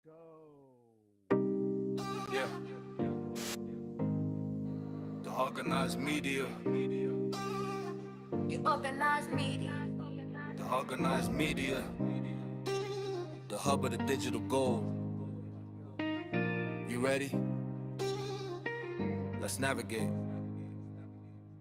Go. Yeah. The organized media. The organized media. The organized media. The hub of the digital gold. You ready? Let's navigate.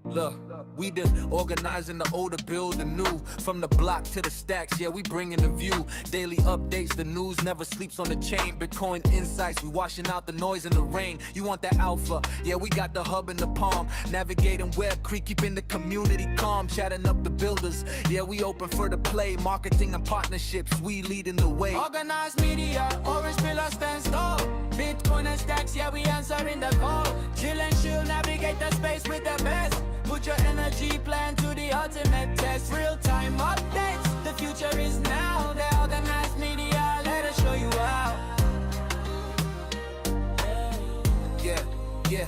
Look, we organizing the old to build the new. From the block to the stacks, yeah, we bringing the view. Daily updates, the news never sleeps on the chain. Bitcoin insights, we washing out the noise and the rain. You want that alpha? Yeah, we got the hub in the palm. Navigating Web Creek, keeping the community calm. Chatting up the builders, yeah, we open for the play. Marketing and partnerships, we leading the way. Organized media, orange pillar stands tall. Bitcoin and stacks, yeah, we answering the call. Chill and chill, navigate the space with the best. Put your energy plan to the ultimate test. Real-time updates, the future is now. The organized media, let us show you how. Yeah.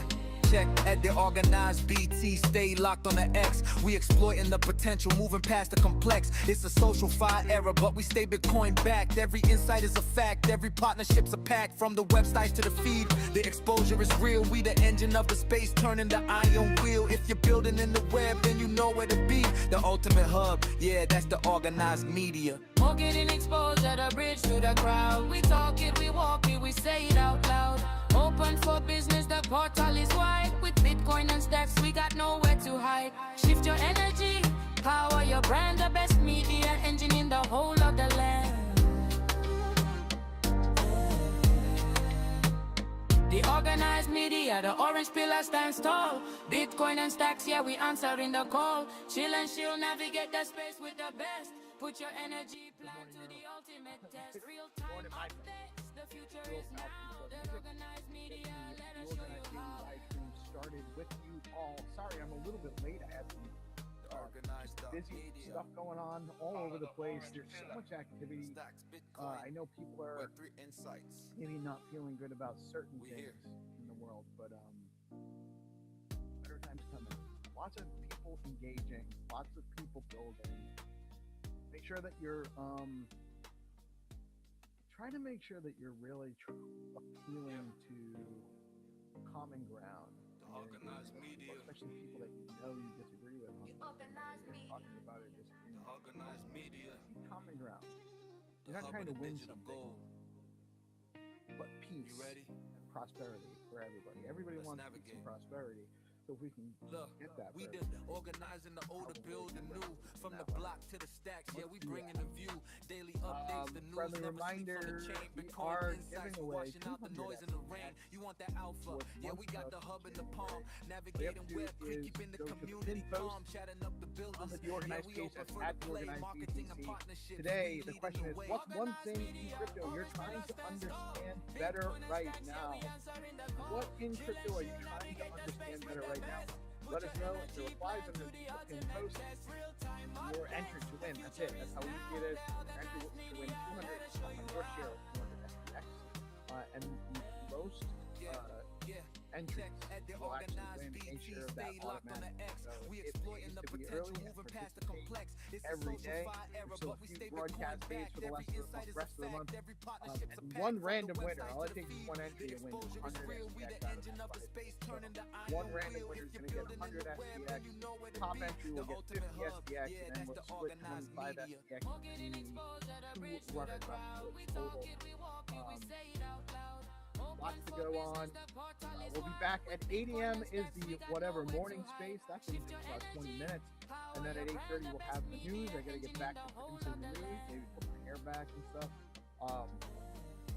Check at the organized BT, stay locked on the X. We exploiting the potential, moving past the complex. It's a social fire era, but we stay Bitcoin backed. Every insight is a fact, every partnership's a pact. From the websites to the feed, the exposure is real. We the engine of the space, turning the iron wheel. If you're building in the web, then you know where to be. The ultimate hub, yeah, that's the organized media. Marketing exposure, the bridge to the crowd. We talk it, we walk it, we say it out loud. Open for business, the portal is wide. With Bitcoin and stacks, we got nowhere to hide. Shift your energy, power your brand. The best media engine in the whole of the land. The organized media, the orange pillar stands tall. Bitcoin and stacks, yeah, we answering the call. Chill and chill, navigate the space with the best. Put your energy plan to the ultimate test. Real-time updates, the future is now. The organized media, let us show you how. Live stream started with you all. Sorry, I'm a little bit late. I had some busy stuff going on all over the place. There's so much activity. I know people are maybe not feeling good about certain things in the world, but better times coming. Lots of people engaging, lots of people building. Make sure that you're try to make sure that you're really appealing to common ground. Organized media. Especially people that you know you disagree with. Organized media. Talking about it, disagreeing. Organized media. Common ground. You're not trying to win something, but peace and prosperity for everybody. Everybody wants peace and prosperity. So if we can get that, we did organizing the old to build the new. From the block to the stacks, yeah, we bringing the view. Daily updates, the news friendly never reminder, sleeps on the chain. we Bitcoin are insights, giving away washing out the noise and the rain. You want that alpha? Yeah, we got the hub in the palm. Navigating Web Creek, keeping the community calm. Chatting up the builders. The organized case at the organized BTC. Today, the question is, what's one thing in crypto you're trying to understand better right now? What in crypto are you trying to understand better right now? Let us know in the replies under the pinned post. You're entered to win. That's it. That's how easy it is. You're entered to win 200 your share of 200 SPX. And the most entries will actually win a share of that automatically. So it needs to be early and participate every day. There's still a few broadcast days for the rest of the month. And one random winner. All it takes is one entry to win 100 SPX out of that. So one random winner is going to get 100 SPX. Top entry will get 50 SPX, and then we'll split 25 SPX between two runners up. So total. Lots to go on. We'll be back at 8 a.m. is the whatever morning space. That's in about 20 minutes. And then at 8:30 we'll have the news. I gotta get back to producing the news. Maybe put my hair back and stuff.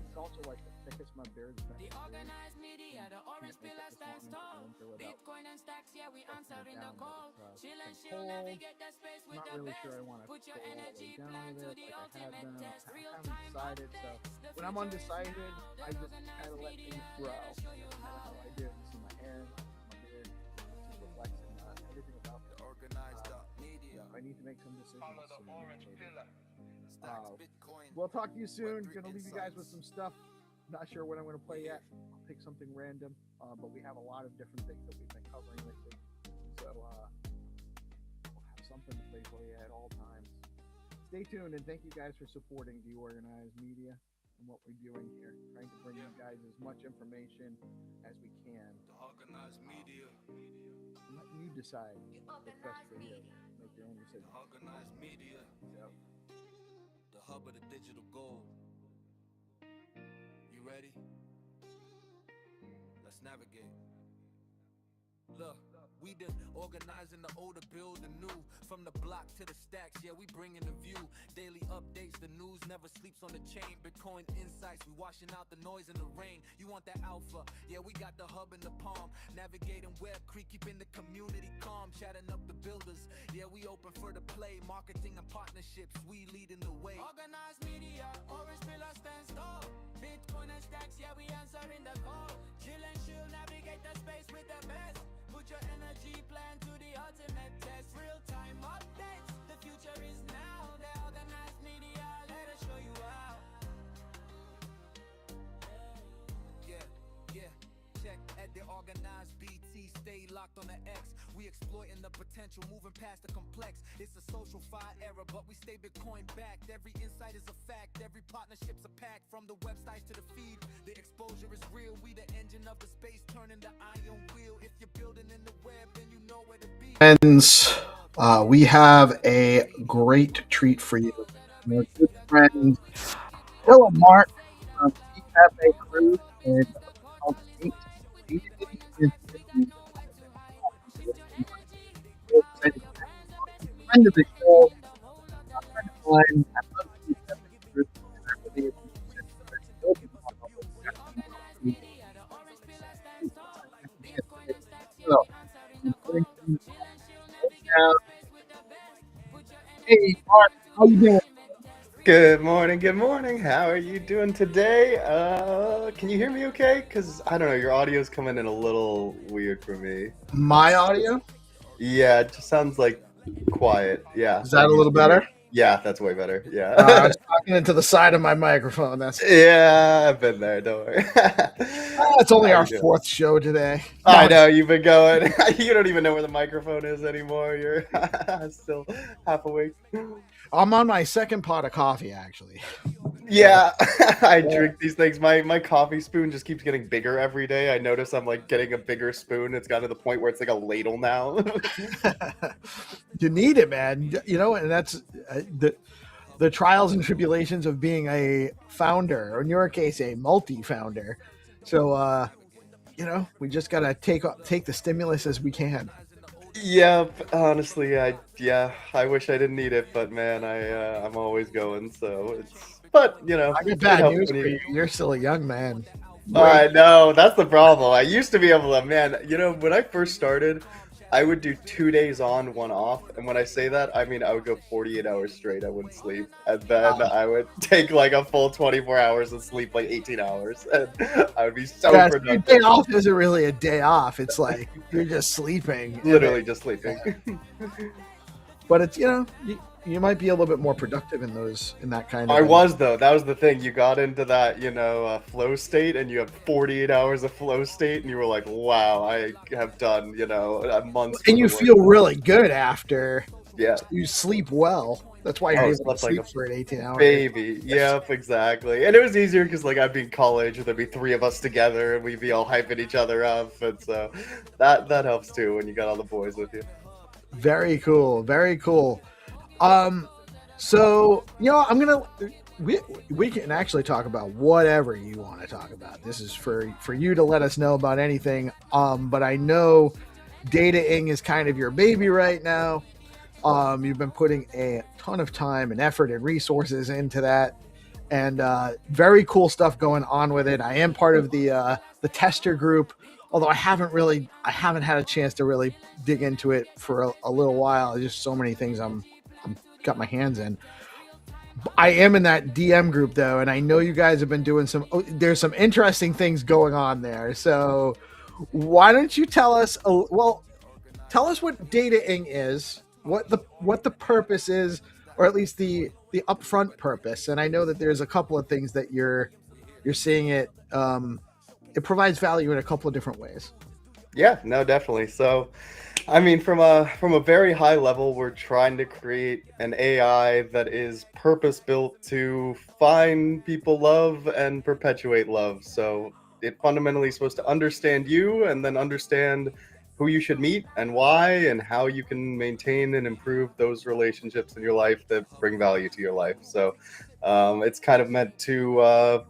It's also like the thickest my beard's been. The organized media, the orange pillar stands tall. Bitcoin and stacks, yeah, we answering the call. Chill and chill, navigate the space with the best. Put your energy plan to the ultimate test. Real time undecided, so when I'm undecided, I just kind of let things grow. That's how I do it. You see my hair, my beard, just reflecting everything about it. I need to make some decisions. We'll talk to you soon. Gonna leave you guys with some stuff. Not sure what I'm gonna play yet. I'll pick something random, but we have a lot of different things that we've been covering lately. So we'll have something to play for you at all times. Stay tuned and thank you guys for supporting DeOrganized Media. in what we're doing here, trying to bring you guys as much information as we can. Organized media. Let you decide what's best for you. Make your own decision. Organized media. Yep. The hub of the digital gold. You ready? Let's navigate. Look, we done organizing the old to build the new. From the block to the stacks, yeah, we bringing the view. Daily updates, the news never sleeps on the chain. Bitcoin insights, we washing out the noise and the rain. You want that alpha? Yeah, we got the hub in the palm. Navigating Web Creek, keeping the community calm. Chatting up the builders, yeah, we open for the play. Marketing and partnerships, we leading the way. Organized media, orange pillar stands tall. Bitcoin and stacks, yeah, we answering the call. Chill and chill, navigate the space with the best. Put your energy plan to the ultimate test. Real-time updates, the future is now. The organized media, let us show you how. Yeah, check at the organized BT. Stay locked on the X. We exploiting the potential, moving past the complex. It's a social fire era, but we stay Bitcoin backed. Every insight is a fact, every partnership's a pact. From the websites to the feed, the exposure is real. We the engine of the space, turning the iron wheel. If you're building in the web, then you know where to be. Friends, we have a great treat for you. My good friend, Phil and Mark from the Cafe Crew and State. Friend of the show, a friend of mine. I love the Cafe Group, and I really appreciate it. So, I'm going to now. Hey, Mark, how you doing? Good morning, good morning. How are you doing today? Can you hear me okay? Because, I don't know, your audio's coming in a little weird for me. My audio? Yeah, it just sounds like quiet. Yeah. Is that a little better? Yeah, that's way better. Yeah. I was talking into the side of my microphone. That's Yeah, I've been there, don't worry. it's only How our you doing? fourth show today. I know, you've been going. You don't even know where the microphone is anymore. You're still half awake. I'm on my second pot of coffee, actually. Yeah, I drink these things. My coffee spoon just keeps getting bigger every day. I notice I'm like getting a bigger spoon. It's gotten to the point where it's like a ladle now. You need it, man. You know, and that's the trials and tribulations of being a founder, or in your case, a multi-founder. So, you know, we just gotta take the stimulus as we can. Yep, honestly, I wish I didn't need it, but man, I'm always going. So but you know, I got it bad helps news when for you. You're still a young man. I know, that's the problem. I used to be able to, man, you know, when I first started, I would do 2 days on, 1 off. And when I say that, I mean, I would go 48 hours straight. I wouldn't sleep. And then I would take like a full 24 hours and sleep like 18 hours. And I would be so Your productive. day off isn't really a day off. It's like you're just sleeping. Literally just sleeping. But it's, you know, you might be a little bit more productive in that kind of. I was, though. That was the thing. You got into that, you know, flow state, and you have 48 hours of flow state, and you were like, wow, I have done, you know, a month's. And you feel really good after. Yeah. You sleep well. That's why you're able to slept sleep like a for an 18-hour baby. Yep, exactly. And it was easier because, like, I'd be in college, and there'd be 3 of us together, and we'd be all hyping each other up, and so that helps too when you got all the boys with you. Very cool. Very cool. So, you know, we can actually talk about whatever you want to talk about. This is for you to let us know about anything. But I know dataing is kind of your baby right now. You've been putting a ton of time and effort and resources into that, and very cool stuff going on with it. I am part of the tester group, although I haven't had a chance to really dig into it for a little while. There's just so many things I'm got my hands in. I am in that DM group though, and I know you guys have been doing there's some interesting things going on there. So why don't you tell us what dataing is, what the purpose is, or at least the upfront purpose. And I know that there's a couple of things that you're seeing it. It provides value in a couple of different ways. Yeah, no, definitely. So I mean, from a very high level, we're trying to create an AI that is purpose built to find people love and perpetuate love. So it fundamentally is supposed to understand you and then understand who you should meet and why and how you can maintain and improve those relationships in your life that bring value to your life. So it's kind of meant to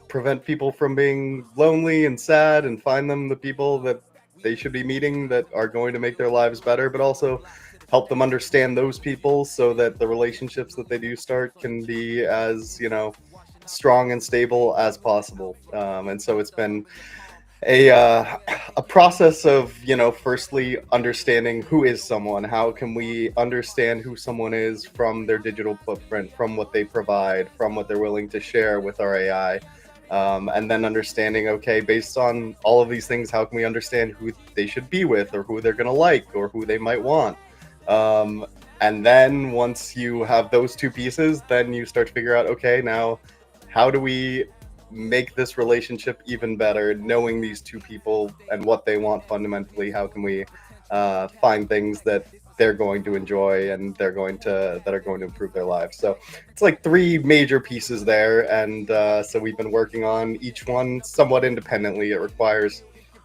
prevent people from being lonely and sad and find them the people that they should be meeting that are going to make their lives better, but also help them understand those people so that the relationships that they do start can be as, strong and stable as possible. And so it's been a process of, firstly understanding who is someone, how can we understand who someone is from their digital footprint, from what they provide, from what they're willing to share with our AI. And then understanding, okay, based on all of these things, how can we understand who they should be with or who they're going to like or who they might want? And then once you have those two pieces, then you start to figure out, okay, now how do we make this relationship even better, knowing these two people and what they want fundamentally? How can we find things that they're going to enjoy and that are going to improve their lives? So it's like three major pieces there, and so we've been working on each one somewhat independently. It requires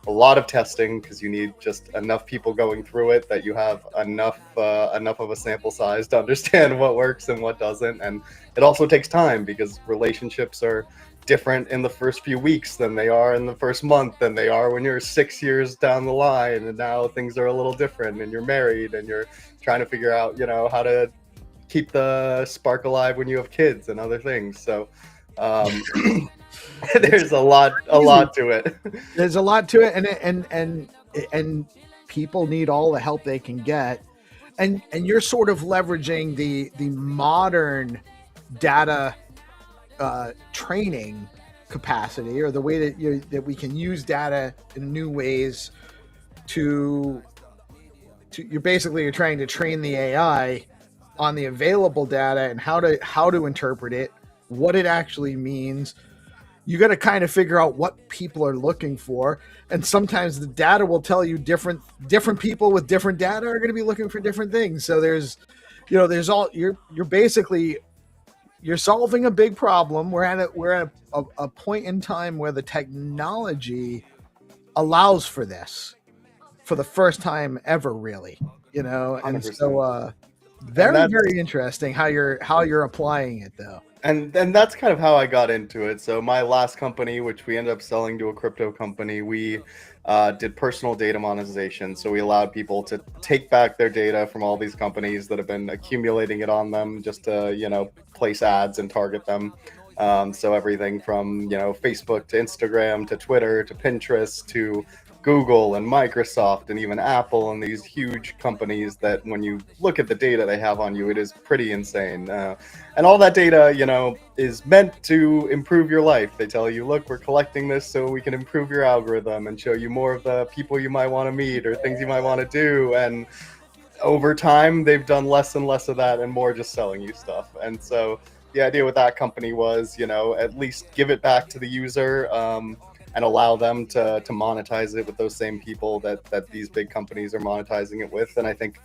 a lot of testing because you need just enough people going through it that you have enough of a sample size to understand what works and what doesn't. And it also takes time because relationships are different in the first few weeks than they are in the first month than they are when you're 6 years down the line, and now things are a little different and you're married and you're trying to figure out how to keep the spark alive when you have kids and other things. So there's a lot to it. There's a lot to it, and people need all the help they can get, and you're sort of leveraging the modern data training capacity, or the way that we can use data in new ways to you're trying to train the AI on the available data and how to interpret it, what it actually means. You got to kind of figure out what people are looking for, and sometimes the data will tell you different people with different data are going to be looking for different things. So you're solving a big problem. We're at a point in time where the technology allows for this for the first time ever, really. And 100%. so very interesting how you're applying it, though. And that's kind of how I got into it. So my last company, which we ended up selling to a crypto company, we did personal data monetization. So we allowed people to take back their data from all these companies that have been accumulating it on them just to, place ads and target them. So everything from, Facebook to Instagram to Twitter to Pinterest to Google and Microsoft and even Apple and these huge companies that when you look at the data they have on you, it is pretty insane. And all that data, is meant to improve your life. They tell you, look, we're collecting this so we can improve your algorithm and show you more of the people you might want to meet or things you might want to do. And over time, they've done less and less of that and more just selling you stuff. And so the idea with that company was, at least give it back to the user, and allow them to monetize it with those same people that these big companies are monetizing it with. And I think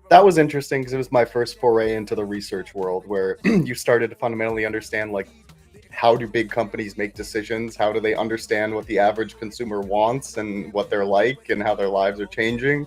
that was interesting because it was my first foray into the research world, where you started to fundamentally understand, like, how do big companies make decisions? How do they understand what the average consumer wants and what they're like and how their lives are changing?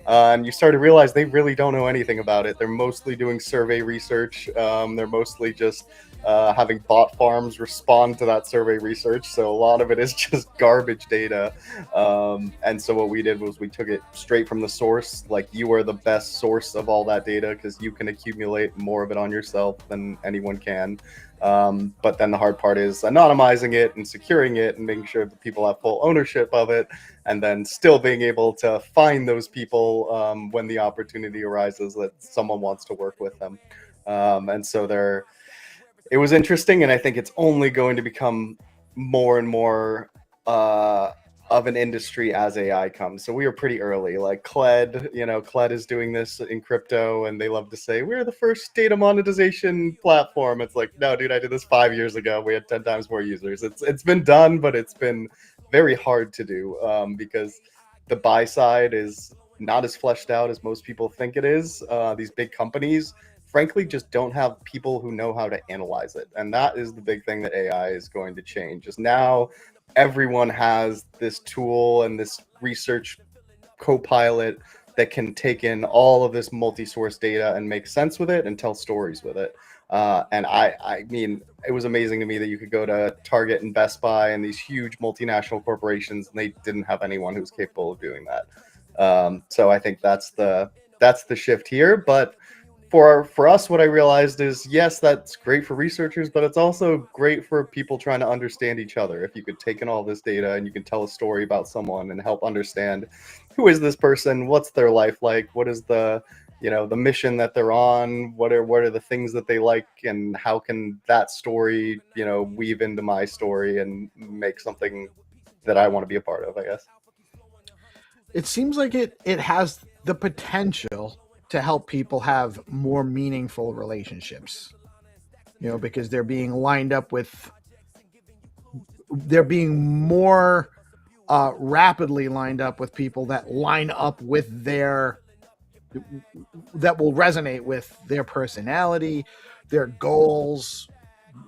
And you start to realize they really don't know anything about it. They're mostly doing survey research. They're mostly just having bot farms respond to that survey research. So a lot of it is just garbage data. And so what we did was we took it straight from the source. Like, you are the best source of all that data because you can accumulate more of it on yourself than anyone can. But then the hard part is anonymizing it and securing it and making sure that people have full ownership of it, and then still being able to find those people when the opportunity arises that someone wants to work with them. And so it was interesting, and I think it's only going to become more and more of an industry as AI comes. So we were pretty early. Like Kled is doing this in crypto, and they love to say, we're the first data monetization platform. It's like, no, dude, I did this 5 years ago. We had 10 times more users. It's been done, but it's been very hard to do because the buy side is not as fleshed out as most people think it is. These big companies, frankly, just don't have people who know how to analyze it. And that is the big thing that AI is going to change. Is now everyone has this tool and this research co-pilot that can take in all of this multi-source data and make sense with it and tell stories with it. And I mean, it was amazing to me that you could go to Target and Best Buy and these huge multinational corporations, and they didn't have anyone who's capable of doing that. So I think that's the shift here. But for us, what I realized is, yes, that's great for researchers, but it's also great for people trying to understand each other. If you could take in all this data and you can tell a story about someone and help understand who is this person, what's their life like, what is the mission that they're on, what are the things that they like, and how can that story, weave into my story and make something that I want to be a part of, I guess. It seems like it has the potential to help people have more meaningful relationships, because they're being more rapidly lined up with people that line up with that will resonate with their personality, their goals,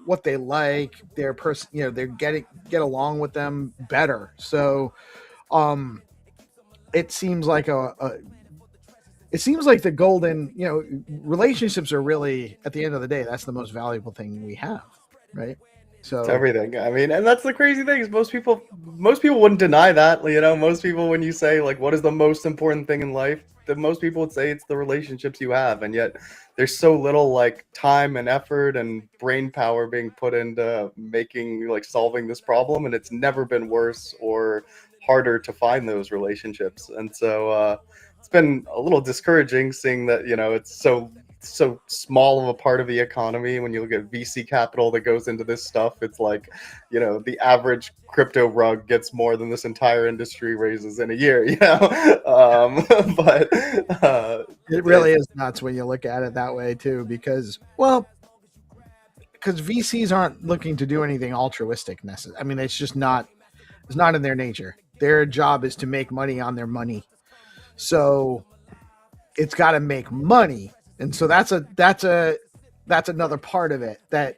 what they like, their person, they're get along with them better. So, it seems like the golden, relationships are really, at the end of the day, that's the most valuable thing we have, right? So it's everything. I mean, and that's the crazy thing is most people wouldn't deny that. Most people, when you say like, what is the most important thing in life, most people would say it's the relationships you have, and yet there's so little like time and effort and brain power being put into solving this problem, and it's never been worse or harder to find those relationships. And so it's been a little discouraging seeing that it's so small of a part of the economy. When you look at VC capital that goes into this stuff, it's like the average crypto rug gets more than this entire industry raises in a year. But it really is nuts when you look at it that way too, because VCs aren't looking to do anything altruistic necessarily. I mean, it's not in their nature. Their job is to make money on their money, so it's got to make money. And so that's another part of it that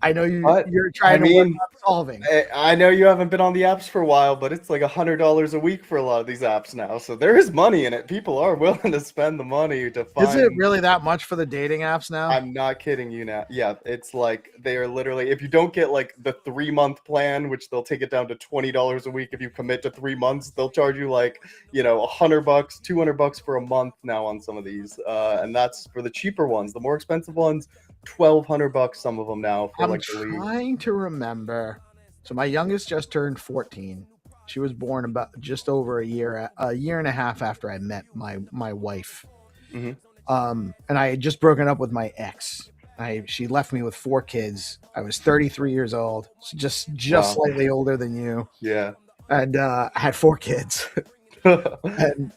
I know you're trying to work on solving. I know you haven't been on the apps for a while, but it's like $100 a week for a lot of these apps now. So there is money in it. People are willing to spend the money to find. Is it really that much for the dating apps now? I'm not kidding you now. Yeah, it's like they are literally, if you don't get like the 3-month plan, which they'll take it down to $20 a week. If you commit to 3 months, they'll charge you like, $100, $200 for a month now on some of these. And that's for the cheaper ones. The more expensive ones, $1,200 some of them now for I'm trying to remember. So my youngest just turned 14. She was born about just over a year and a half after I met my wife. Mm-hmm. And I had just broken up with my ex. She left me with 4 kids. I was 33 years old, so just wow. Slightly older than you. Yeah. And I had 4 kids. And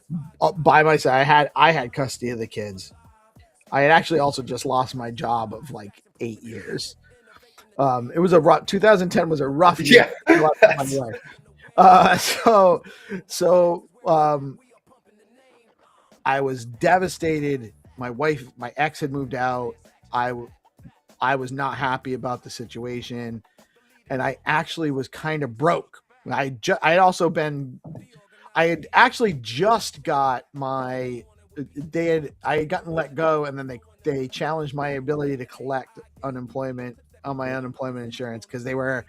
by myself, I had custody of the kids. I had actually also just lost my job of like 8 years. It was 2010 was a rough year. Yeah. So I was devastated. My ex had moved out. I was not happy about the situation, and I actually was kind of broke. I had actually just got I had gotten let go, and then they challenged my ability to collect unemployment on my unemployment insurance because there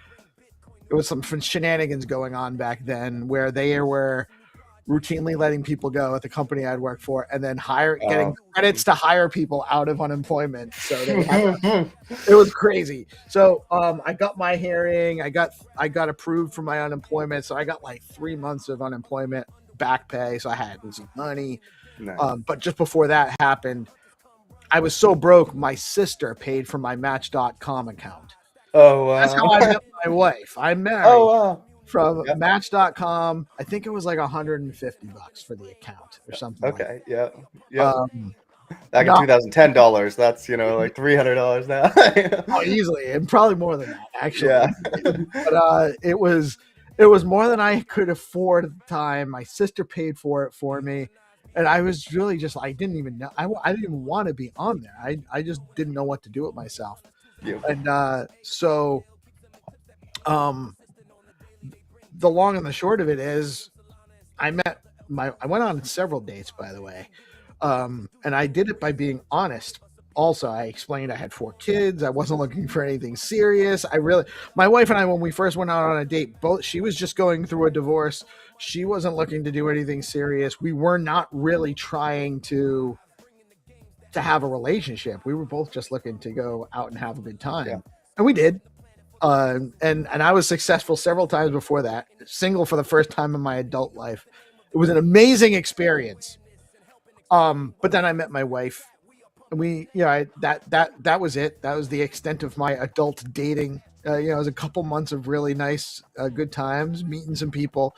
was some shenanigans going on back then where they were routinely letting people go at the company I'd worked for, and then getting credits to hire people out of unemployment. So it was crazy. So I got my hearing. I got approved for my unemployment. So I got like 3 months of unemployment back pay. So I had some money. Nice. But just before that happened, I was so broke, my sister paid for my Match.com account. Oh, wow. That's how I met my wife. I married from Yep. Match.com. I think it was like $150 for the account or something. Okay, like yeah. Back in $2010, that's like $300 now. Easily, and probably more than that, actually. Yeah. But it was more than I could afford at the time. My sister paid for it for me, And I was really just, I didn't even know, I didn't even want to be on there. I just didn't know what to do with myself. Yeah. And so the long and the short of it is I went on several dates, by the way. And I did it by being honest. Also, I explained I had 4 kids. I wasn't looking for anything serious. My wife and I, when we first went out on a date, she was just going through a divorce. She wasn't looking to do anything serious. We were not really trying to have a relationship. We were both just looking to go out and have a good time. Yeah. And we did. And I was successful several times before that, single for the first time in my adult life. It was an amazing experience. But then I met my wife, and that was it. That was the extent of my adult dating. It was a couple months of really nice, good times, meeting some people.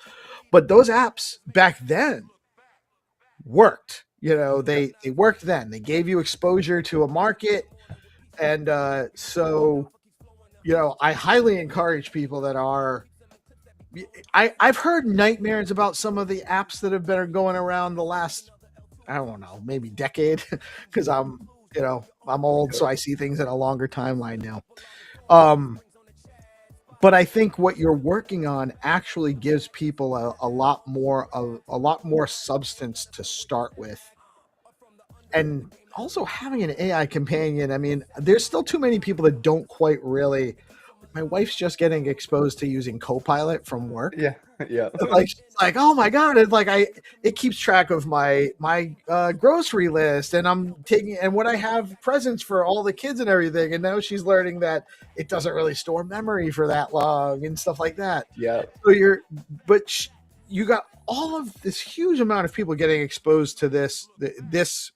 But those apps back then worked. They worked then. They gave you exposure to a market. And so I highly encourage people that are. I've heard nightmares about some of the apps that have been going around the last, I don't know, maybe decade, because I'm old, so I see things in a longer timeline now. But I think what you're working on actually gives people a lot more substance to start with. And also having an AI companion, I mean, there's still too many people that don't quite really. My wife's just getting exposed to using Copilot from work. Yeah. Like, oh my god! It keeps track of my grocery list, and I'm taking and what I have presents for all the kids and everything. And now she's learning that it doesn't really store memory for that long and stuff like that. Yeah. So you got all of this huge amount of people getting exposed to this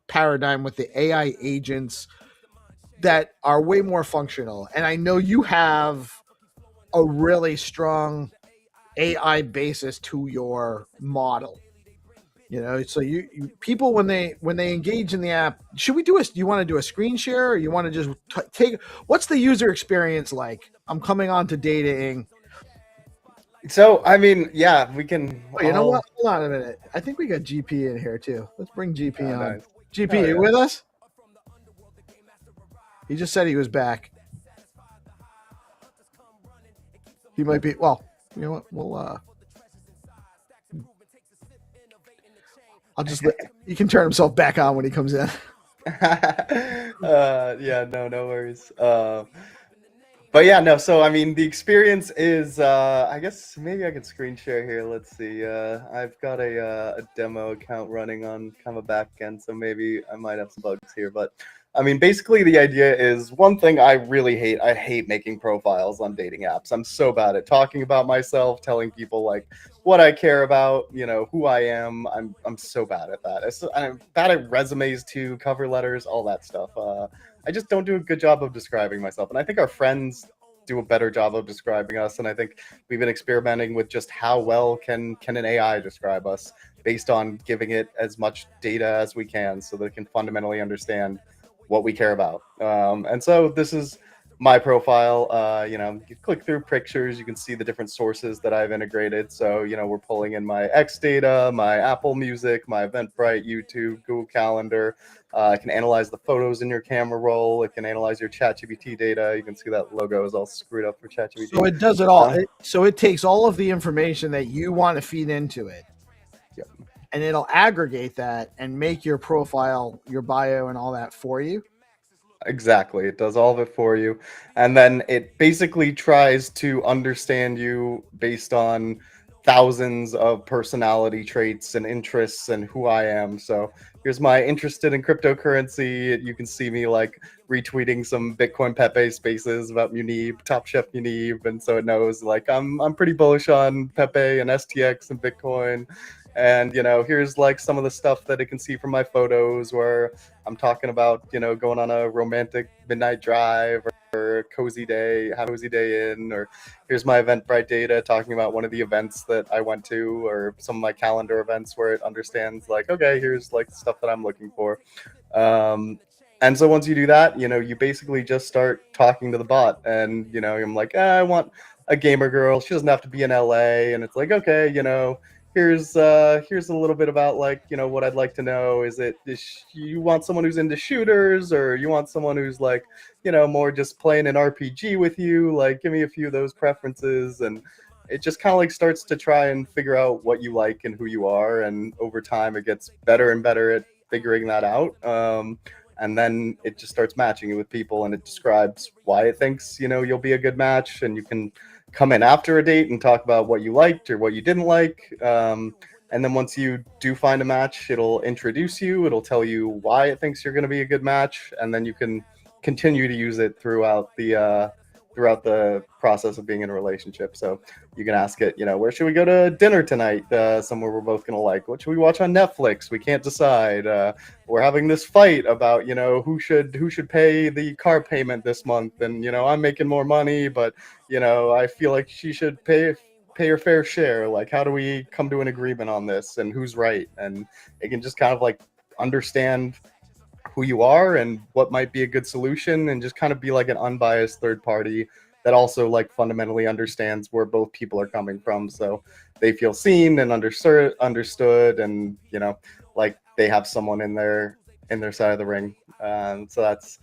paradigm with the AI agents that are way more functional. And I know you have a really strong AI basis to your model. So you people when they engage in the app, do you want to do a screen share, or you want to just take, what's the user experience like? I'm coming on to dating. So, I mean, yeah, we can. You know what? Hold on a minute. I think we got GP in here too. Let's bring GP on. Nice. GP, you with us? He just said he was back. He might be. Well, you know what? We'll. I'll just he can turn himself back on when he comes in. Yeah, no worries. But yeah, no. So I mean, the experience is. I guess maybe I could screen share here. Let's see. I've got a demo account running on kind of a back end, so maybe I might have some bugs here, but. I mean, basically the idea is one thing I really hate. I hate making profiles on dating apps. I'm so bad at talking about myself, telling people like what I care about, who I am. I'm so bad at that. I'm bad at resumes too, cover letters, all that stuff. I just don't do a good job of describing myself. And I think our friends do a better job of describing us. And I think we've been experimenting with just how well can an AI describe us based on giving it as much data as we can so that it can fundamentally understand what we care about. And so this is my profile. You click through pictures, you can see the different sources that I've integrated. So, we're pulling in my X data, my Apple Music, my Eventbrite, YouTube, Google Calendar. It can analyze the photos in your camera roll. It can analyze your ChatGPT data. You can see that logo is all screwed up for ChatGPT. So it does it all. So it takes all of the information that you want to feed into it. Yep. And it'll aggregate that and make your profile, your bio, and all that for you. Exactly. It does all of it for you. And then it basically tries to understand you based on thousands of personality traits and interests and who I am. So here's my interested in cryptocurrency. You can see me like retweeting some Bitcoin Pepe spaces about Munib, Top Chef Munib. And so it knows like I'm pretty bullish on Pepe and STX and Bitcoin. And, here's like some of the stuff that it can see from my photos where I'm talking about, going on a romantic midnight drive or a cozy day, have a cozy day in, or here's my Eventbrite data talking about one of the events that I went to or some of my calendar events where it understands like, okay, here's like stuff that I'm looking for. And so once you do that, you basically just start talking to the bot and, I'm like, I want a gamer girl. She doesn't have to be in LA. And it's like, okay, here's a little bit about like, you know, what I'd like to know. You want someone who's into shooters, or you want someone who's like, you know, more just playing an RPG with you? Like, give me a few of those preferences. And it just kind of like starts to try and figure out what you like and who you are. And over time, it gets better and better at figuring that out. And then it just starts matching you with people, and it describes why it thinks, you know, you'll be a good match. And you can come in after a date and talk about what you liked or what you didn't like. And then once you do find a match, it'll introduce you. It'll tell you why it thinks you're going to be a good match, and then you can continue to use it throughout the process of being in a relationship. So you can ask it, you know, where should we go to dinner tonight? Somewhere we're both going to like. What should we watch on Netflix? We can't decide. We're having this fight about, you know, who should pay the car payment this month. And, you know, I'm making more money, but, you know, I feel like she should pay her fair share. Like, how do we come to an agreement on this, and who's right? And it can just kind of like understand who you are and what might be a good solution, and just kind of be like an unbiased third party that also like fundamentally understands where both people are coming from, so they feel seen and understood, and, you know, like they have someone in their side of the ring. So that's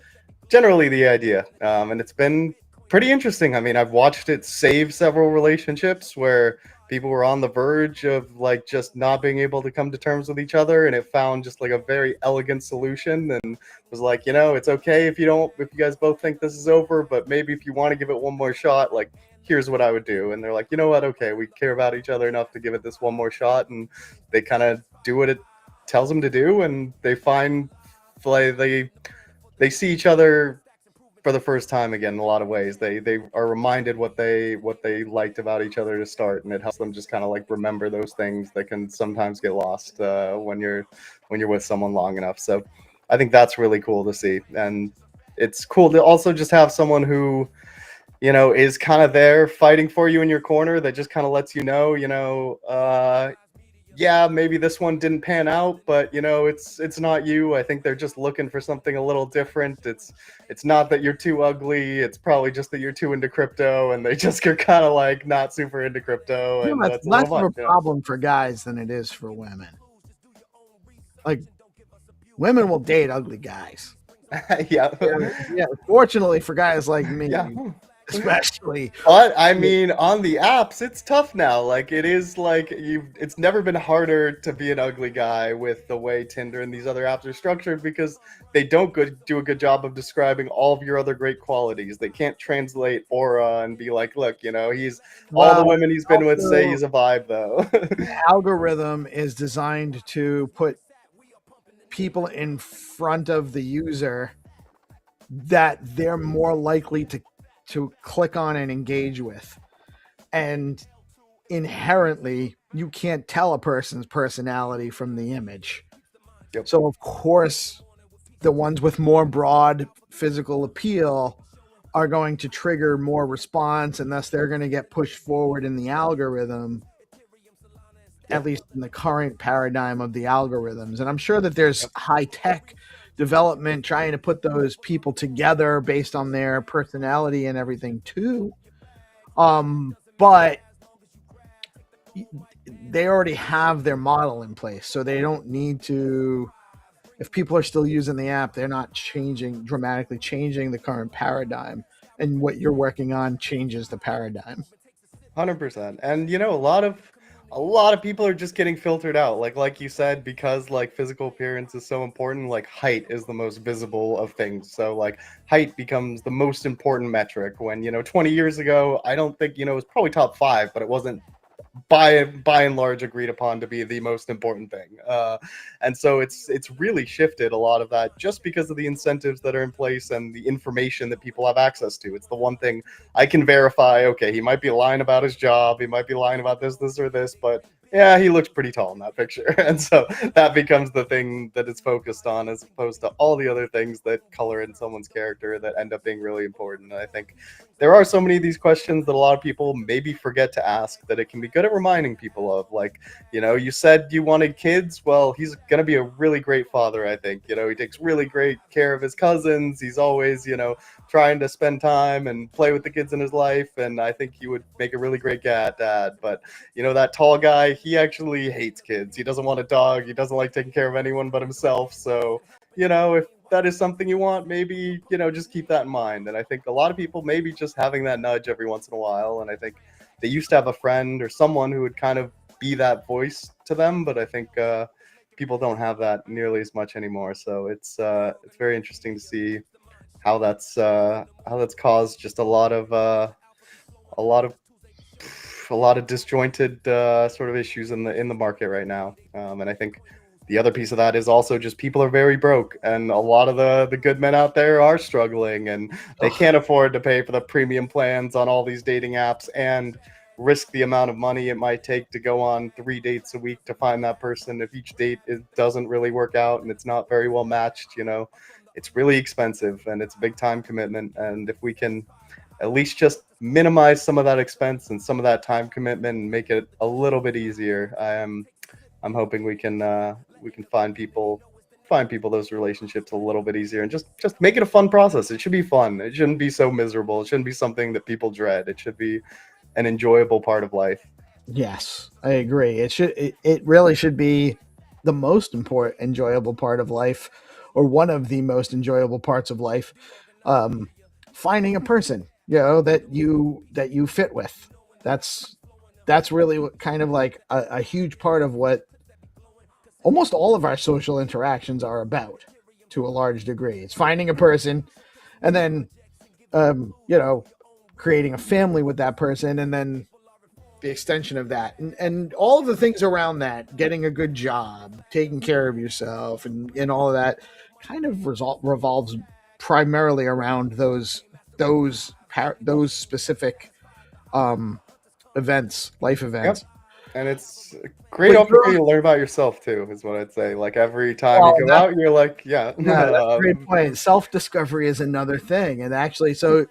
generally the idea, and it's been pretty interesting. I mean, I've watched it save several relationships where people were on the verge of like just not being able to come to terms with each other, and it found just like a very elegant solution, and was like, you know, it's okay if you guys both think this is over, but maybe if you want to give it one more shot, like, here's what I would do. And they're like, you know what, okay, we care about each other enough to give it this one more shot. And they kind of do what it tells them to do, and they find like they see each other for the first time again in a lot of ways. They are reminded what they liked about each other to start, and it helps them just kind of like remember those things that can sometimes get lost when you're with someone long enough. So I think that's really cool to see, and it's cool to also just have someone who, you know, is kind of there fighting for you in your corner, that just kind of lets you know, yeah, maybe this one didn't pan out, but, you know, it's not you. I think they're just looking for something a little different. It's not that you're too ugly. It's probably just that you're too into crypto, and they just are kind of like not super into crypto. And that's less of a problem for guys than it is for women. Like, women will date ugly guys. Yeah. Fortunately for guys like me, yeah. Especially. But I mean, on the apps, it's tough now. Like, it is like it's never been harder to be an ugly guy with the way Tinder and these other apps are structured, because they don't do a good job of describing all of your other great qualities. They can't translate aura and be like, look, you know, all the women he's been with say he's a vibe, though. The algorithm is designed to put people in front of the user that they're more likely to click on and engage with. And inherently, you can't tell a person's personality from the image. Yep. So, of course, the ones with more broad physical appeal are going to trigger more response, and thus they're going to get pushed forward in the algorithm, at least in the current paradigm of the algorithms. And I'm sure that there's high-tech development trying to put those people together based on their personality and everything too. But they already have their model in place, so they don't need to. If people are still using the app, they're not dramatically changing the current paradigm, and what you're working on changes the paradigm. 100%. And, you know, a lot of people are just getting filtered out. Like you said, because like physical appearance is so important, like height is the most visible of things. So like height becomes the most important metric, when, you know, 20 years ago, I don't think, you know, it was probably top 5, but it wasn't by and large agreed upon to be the most important thing. And so it's really shifted a lot of that, just because of the incentives that are in place and the information that people have access to. It's the one thing I can verify. Okay, he might be lying about his job, he might be lying about this or this, but yeah, he looks pretty tall in that picture. And so that becomes the thing that it's focused on, as opposed to all the other things that color in someone's character that end up being really important. And I think there are so many of these questions that a lot of people maybe forget to ask, that it can be good at reminding people of. Like, you know, you said you wanted kids. Well, he's going to be a really great father, I think. You know, he takes really great care of his cousins. He's always, you know, trying to spend time and play with the kids in his life, and I think he would make a really great dad. But that tall guy, he actually hates kids. He doesn't want a dog. He doesn't like taking care of anyone but himself. So if that is something you want, maybe just keep that in mind. And I think a lot of people maybe just having that nudge every once in a while. And I think they used to have a friend or someone who would kind of be that voice to them, but I think people don't have that nearly as much anymore. So it's very interesting to see how that's caused just a lot of disjointed sort of issues in the market right now. And I think the other piece of that is also just people are very broke, and a lot of the good men out there are struggling, and they can't afford to pay for the premium plans on all these dating apps and risk the amount of money it might take to go on 3 dates a week to find that person. If each date doesn't really work out and it's not very well matched, it's really expensive and it's a big time commitment. And if we can at least just minimize some of that expense and some of that time commitment and make it a little bit easier, I'm hoping we can find people those relationships a little bit easier, and just make it a fun process. It should be fun. It shouldn't be so miserable. It shouldn't be something that people dread. It should be an enjoyable part of life. Yes, I agree. It really should be the most important, enjoyable part of life, or one of the most enjoyable parts of life. Finding a person, that you fit with. That's really what kind of like a huge part of what almost all of our social interactions are about, to a large degree. It's finding a person, and then creating a family with that person, and then the extension of that, and all of the things around that, getting a good job, taking care of yourself, and all of that kind of revolves primarily around those specific events, life events. Yep. And it's a great opportunity to learn about yourself too, is what I'd say. Like every time you go out, you're like, that's a great point. Self-discovery is another thing. And actually, so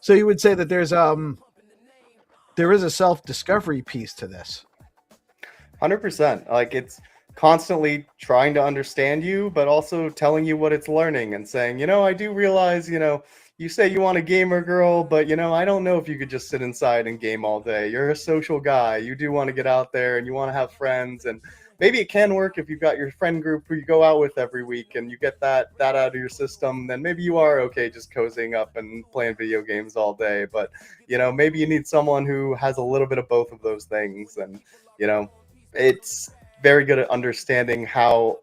you would say that there is a self-discovery piece to this. 100%. Like it's constantly trying to understand you, but also telling you what it's learning and saying, I do realize, you say you want a gamer girl, but I don't know if you could just sit inside and game all day. You're a social guy. You do want to get out there and you want to have friends, and maybe it can work if you've got your friend group who you go out with every week and you get that out of your system. Then maybe you are okay just cozying up and playing video games all day. But maybe you need someone who has a little bit of both of those things, and it's very good at understanding how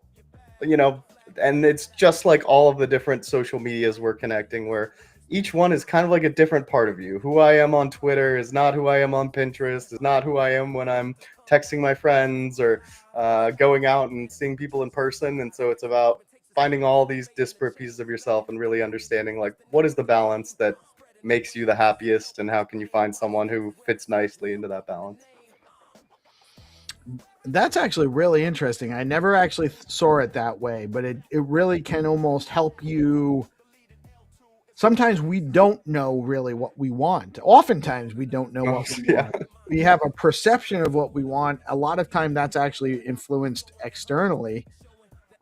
and it's just like all of the different social medias we're connecting, where each one is kind of like a different part of you. Who I am on Twitter is not who I am on Pinterest, is not who I am when I'm texting my friends or going out and seeing people in person. And so it's about finding all these disparate pieces of yourself and really understanding, like, what is the balance that makes you the happiest, and how can you find someone who fits nicely into that balance. That's actually really interesting. I never actually saw it that way, but it really can almost help you. Sometimes we don't know really what we want. Oftentimes we don't know what we want. We have a perception of what we want. A lot of time that's actually influenced externally.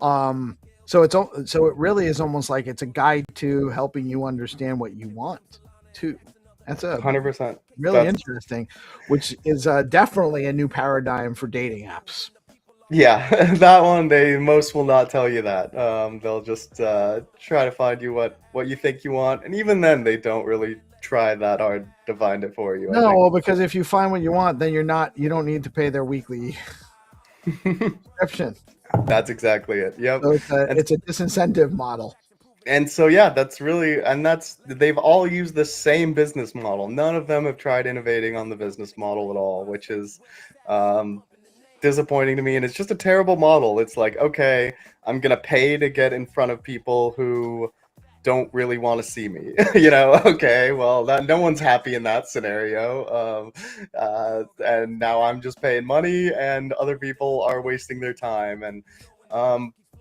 So it really is almost like it's a guide to helping you understand what you want too. That's 100%. Really interesting, which is definitely a new paradigm for dating apps. Yeah, that one, most will not tell you that. They'll just try to find you what you think you want, and even then, they don't really try that hard to find it for you. No, because if you find what you want, then you don't need to pay their weekly subscription. That's exactly it. Yep. So it's a disincentive model. And so, they've all used the same business model. None of them have tried innovating on the business model at all, which is disappointing to me. And it's just a terrible model. It's like, okay, I'm going to pay to get in front of people who don't really want to see me. Okay, well, no one's happy in that scenario. And now I'm just paying money and other people are wasting their time. And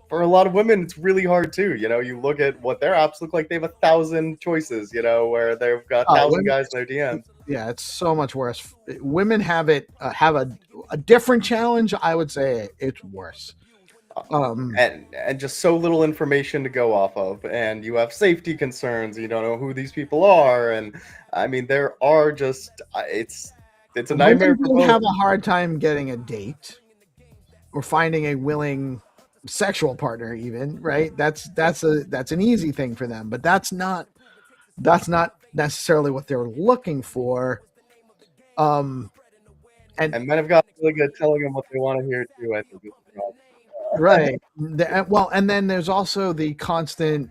for a lot of women, it's really hard too. You look at what their apps look like. They have 1,000 choices, where they've got 1,000 guys in their DMs. Yeah, it's so much worse. Women have a different challenge. I would say it's worse. and just so little information to go off of, and you have safety concerns. You don't know who these people are, and I mean, there are just it's a nightmare for women both. have a hard time getting a date or finding a willing sexual partner, even, right? That's an easy thing for them, but that's not necessarily what they're looking for. And men have got really good at telling them what they want to hear too, I think. right. Well, and then there's also the constant.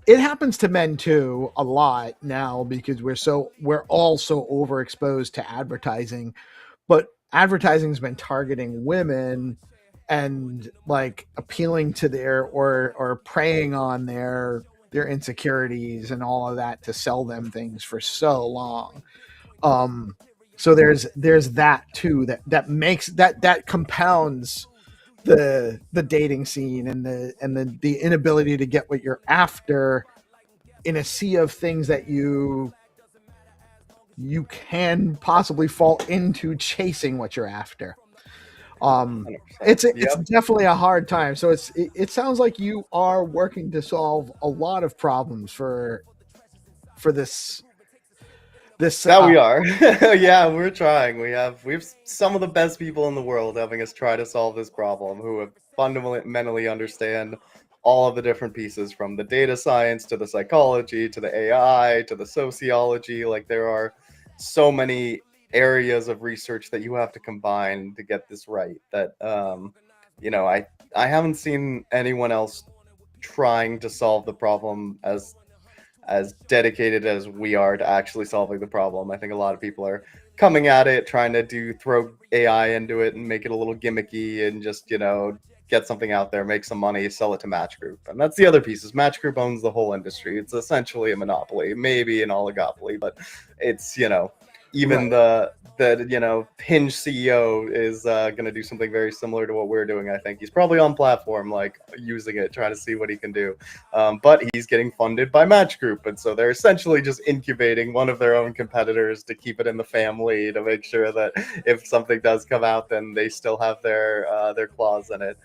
It happens to men too a lot now because we're all so overexposed to advertising, but advertising's been targeting women and like appealing to their or preying on their insecurities and all of that to sell them things for so long. So there's that too that makes that compounds the dating scene and the inability to get what you're after in a sea of things that you can possibly fall into chasing what you're after. It's definitely a hard time. So it sounds like you are working to solve a lot of problems for this. We are. Yeah, we're trying. We have some of the best people in the world helping us try to solve this problem, who have fundamentally understand all of the different pieces, from the data science to the psychology to the AI to the sociology. Like, there are so many areas of research that you have to combine to get this right that I haven't seen anyone else trying to solve the problem as dedicated as we are to actually solving the problem. I think a lot of people are coming at it trying to throw AI into it and make it a little gimmicky and just get something out there, make some money, sell it to Match Group. And that's the other piece, is Match Group owns the whole industry. It's essentially a monopoly, maybe an oligopoly, but it's even right. the Hinge CEO is going to do something very similar to what we're doing. I think he's probably on platform, like, using it, trying to see what he can do. But he's getting funded by Match Group, and so they're essentially just incubating one of their own competitors to keep it in the family, to make sure that if something does come out, then they still have their claws in it.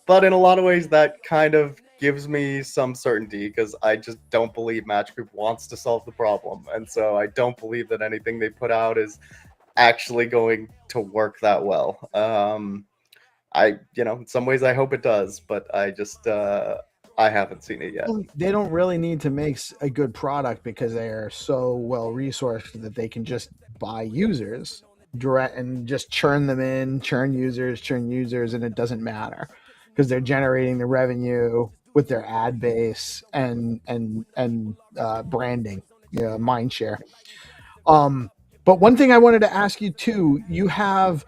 But in a lot of ways, that kind of gives me some certainty, because I just don't believe Match Group wants to solve the problem. And so I don't believe that anything they put out is actually going to work that well. In some ways I hope it does, but I just, I haven't seen it yet. They don't really need to make a good product because they are so well resourced that they can just buy users direct and just churn users, and it doesn't matter because they're generating the revenue with their ad base and branding, mind share. But one thing I wanted to ask you too, you have,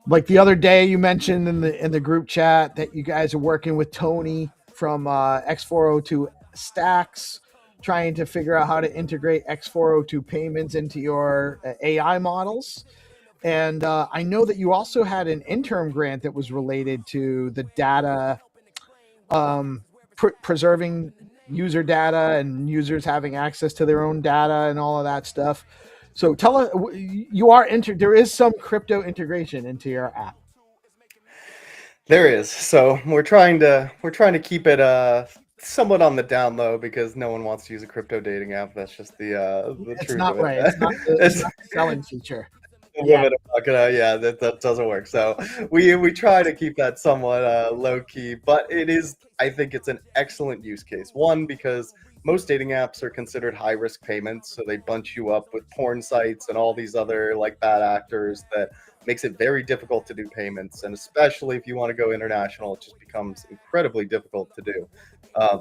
like, the other day you mentioned in the group chat that you guys are working with Tony from X402 Stacks, trying to figure out how to integrate X402 payments into your AI models. And I know that you also had an interim grant that was related to the data, preserving user data and users having access to their own data and all of that stuff. So tell us, there is some crypto integration into your app. There is. So we're trying to keep it somewhat on the down low, because no one wants to use a crypto dating app. That's just the it's truth not of it. Right. It's not the selling feature. That doesn't work. So we try to keep that somewhat low key, but I think it's an excellent use case. One, because most dating apps are considered high risk payments, so they bunch you up with porn sites and all these other bad actors that makes it very difficult to do payments. And especially if you want to go international, it just becomes incredibly difficult to do.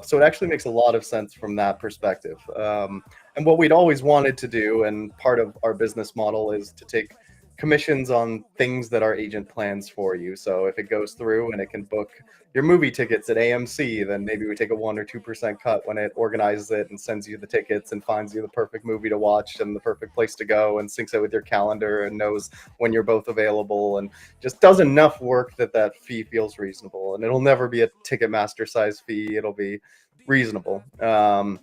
So it actually makes a lot of sense from that perspective. And what we'd always wanted to do, and part of our business model, is to take commissions on things that our agent plans for you. So if it goes through and it can book your movie tickets at AMC, then maybe we take a 1 or 2% cut when it organizes it and sends you the tickets and finds you the perfect movie to watch and the perfect place to go and syncs it with your calendar and knows when you're both available, and just does enough work that fee feels reasonable. And it'll never be a Ticketmaster size fee. It'll be reasonable. And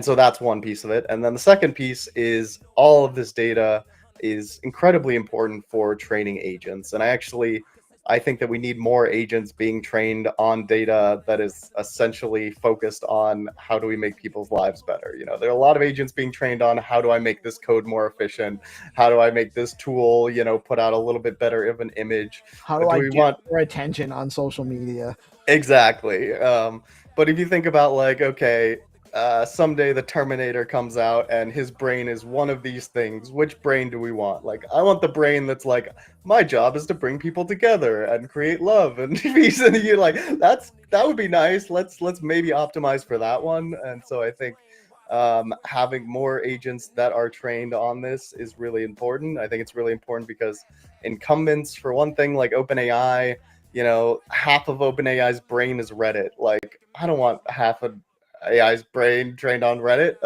so that's one piece of it. And then the second piece is all of this data is incredibly important for training agents. And I actually I think that we need more agents being trained on data that is essentially focused on how do we make people's lives better. You know, there are a lot of agents being trained on how do I make this code more efficient? How do I make this tool, you know, put out a little bit better of an image? How do But do I we get want more attention on social media? exactly? But if you think about like, okay, someday the Terminator comes out and his brain is one of these things. Which brain do we want? Like, I want the brain that's like, my job is to bring people together and create love and peace. And you like, that would be nice. Let's maybe optimize for that one. And so I think having more agents that are trained on this is really important. I think it's really important because incumbents, for one thing, like OpenAI, you know, half of OpenAI's brain is Reddit. Like, I don't want half of AI's brain trained on Reddit.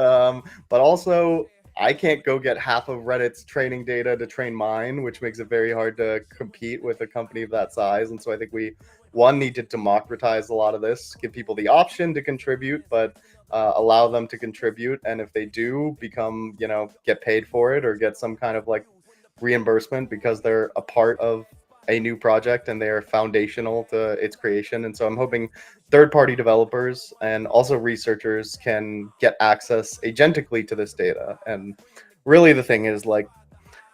But also, I can't go get half of Reddit's training data to train mine, which makes it very hard to compete with a company of that size. And so I think we, one, need to democratize a lot of this, give people the option to contribute, but allow them to contribute. And if they do become, you know, get paid for it or get some kind of like reimbursement because they're a part of a new project and they are foundational to its creation. And so I'm hoping third-party developers and also researchers can get access agentically to this data. And really the thing is, like,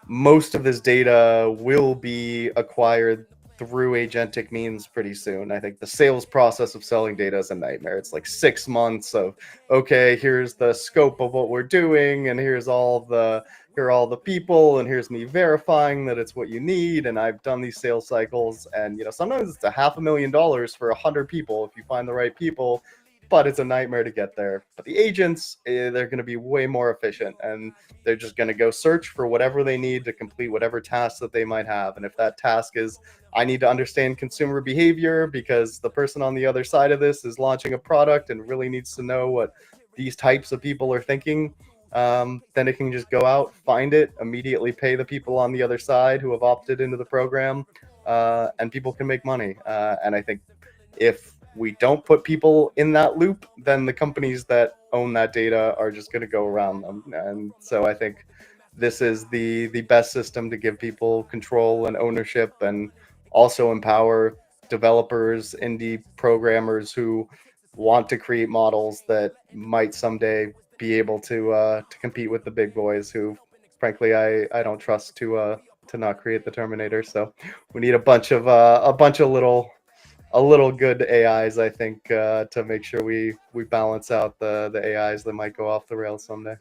most of this data will be acquired through agentic means pretty soon. I think the sales process of selling data is a nightmare. It's like 6 months of, okay, here's the scope of what we're doing, and here's all the here are all the people, and here's me verifying that it's what you need. And I've done these sales cycles, and you know, sometimes it's $500,000 for 100 people if you find the right people, but it's a nightmare to get there. But the agents, they're going to be way more efficient, and they're just going to go search for whatever they need to complete whatever tasks that they might have. And if that task is, I need to understand consumer behavior because the person on the other side of this is launching a product and really needs to know what these types of people are thinking, then it can just go out, find it, immediately pay the people on the other side who have opted into the program, and people can make money. And I think if we don't put people in that loop, then the companies that own that data are just going to go around them. And so I think this is the best system to give people control and ownership, and also empower developers, indie programmers who want to create models that might someday be able to compete with the big boys who, frankly, I don't trust to not create the Terminator. So we need a bunch of little good AIs, I think, to make sure we balance out the AIs that might go off the rails someday.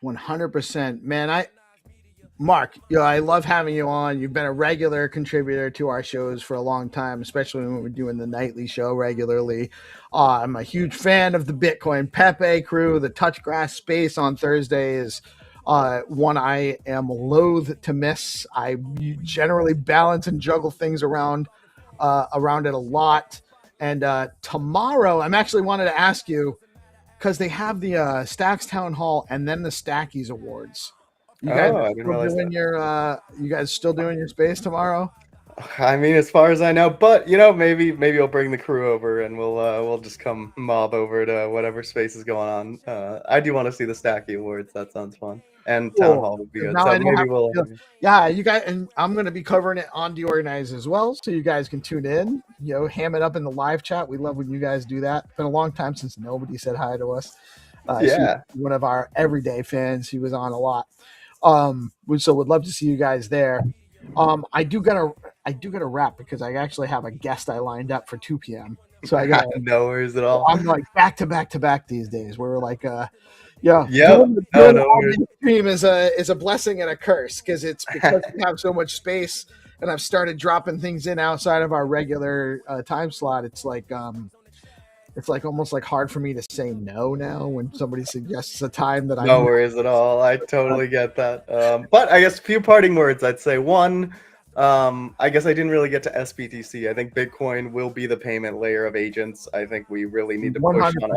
100%, man. Mark, I love having you on. You've been a regular contributor to our shows for a long time, especially when we're doing the nightly show regularly. I'm a huge fan of the Bitcoin Pepe crew. The Touch Grass space on Thursday is one I am loath to miss. I generally balance and juggle things around it a lot. And tomorrow, I'm actually wanted to ask you, because they have the Stacks Town Hall and then the Stackies Awards. You guys still doing your space tomorrow? I mean, as far as I know, but you know, maybe I'll bring the crew over and we'll just come mob over to whatever space is going on. I do want to see the Stacky Awards. That sounds fun. And Cool. Town Hall would be good. So maybe we'll. Yeah, you guys, and I'm going to be covering it on DeOrganized as well, so you guys can tune in. Ham it up in the live chat. We love when you guys do that. It's been a long time since nobody said hi to us. Yeah, one of our everyday fans. He was on a lot. So would love to see you guys there. I do gotta wrap because I actually have a guest I lined up for 2 p.m. So I got no worries at all. I'm like back to back these days. We're like, Yeah. Doing the stream is a blessing and a curse because it's because we have so much space and I've started dropping things in outside of our regular time slot. It's like almost like hard for me to say no now when somebody suggests a time that No worries at all. I totally get that. But I guess a few parting words. I'd say one, I guess I didn't really get to SBTC. I think Bitcoin will be the payment layer of agents. I think we really need to push 100%. on